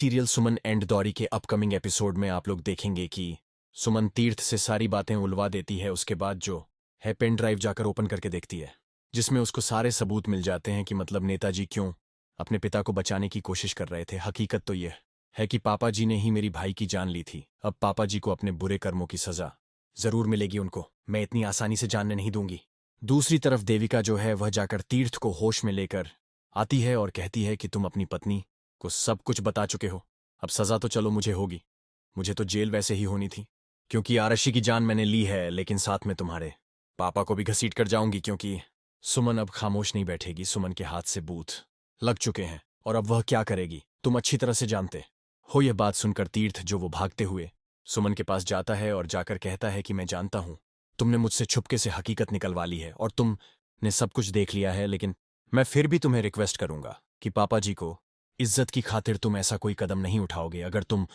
Serial Suman and दौरी के upcoming episode में आप लोग देखेंगे कि सुमन तीर्थ से सारी बातें उलवा देती है। उसके बाद जो है पेन ड्राइव जाकर ओपन करके देखती है, जिसमें उसको सारे सबूत मिल जाते हैं कि मतलब नेताजी क्यों अपने पिता को बचाने की कोशिश कर रहे थे। हकीकत तो यह है कि पापा जी ने ही मेरी भाई की जान ली थी। अब पापा जी को अपने बुरे कर्मों की सजा जरूर मिलेगी। उनको मैं इतनी आसानी से जानने नहीं दूंगी। दूसरी तरफ देविका जो है वह जाकर तीर्थ को होश में लेकर आती है और कहती है कि तुम अपनी पत्नी को सब कुछ बता चुके हो, अब सजा तो चलो मुझे होगी। मुझे तो जेल वैसे ही होनी थी, क्योंकि आरशी की जान मैंने ली है, लेकिन साथ में तुम्हारे पापा को भी घसीट कर जाऊंगी। क्योंकि सुमन अब खामोश नहीं बैठेगी। सुमन के हाथ से बूथ लग चुके हैं और अब वह क्या करेगी तुम अच्छी तरह से जानते हो। यह बात सुनकर तीर्थ जो वो भागते हुए सुमन के पास जाता है और जाकर कहता है कि मैं जानता हूं तुमने मुझसे छुपके से हकीकत निकलवा ली है और तुमने सब कुछ देख लिया है, लेकिन मैं फिर भी तुम्हें रिक्वेस्ट करूंगा कि पापा जी को इज्जत की खातिर तुम ऐसा कोई कदम नहीं उठाओगे। अगर तुम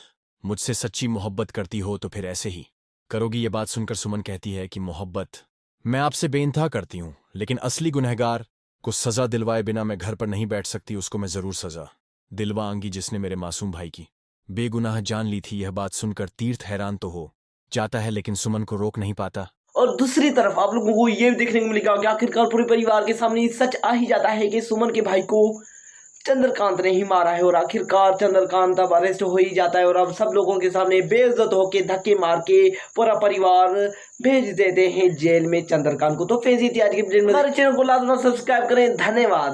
मुझसे सच्ची मोहब्बत करती हो तो फिर ऐसे ही करोगी। ये बात सुनकर सुमन कहती है कि मोहब्बत मैं आपसे बेइंतहा करती हूं, लेकिन असली गुनहगार को सजा दिलवाए बिना मैं घर पर नहीं बैठ सकती। उसको मैं जरूर सजा दिलवाऊंगी जिसने मेरे मासूम भाई की बेगुनाह जान ली थी। यह बात सुनकर तीर्थ हैरान तो हो जाता है, लेकिन सुमन को रोक नहीं पाता। और दूसरी तरफ आप लोगों को ये भी देखने को मिलेगा कि आखिरकार पूरे परिवार के सामने सच आ ही जाता है कि सुमन के भाई को चंद्रकांत ने ही मारा है। और आखिरकार चंद्रकांत अब अरेस्ट हो ही जाता है और अब सब लोगों के सामने बेइज्जत होके धक्के मार के पूरा परिवार भेज देते हैं जेल में चंद्रकांत को। तो फेजी इत्यादि की हमारे चैनल को लाजमी सब्सक्राइब करें। धन्यवाद।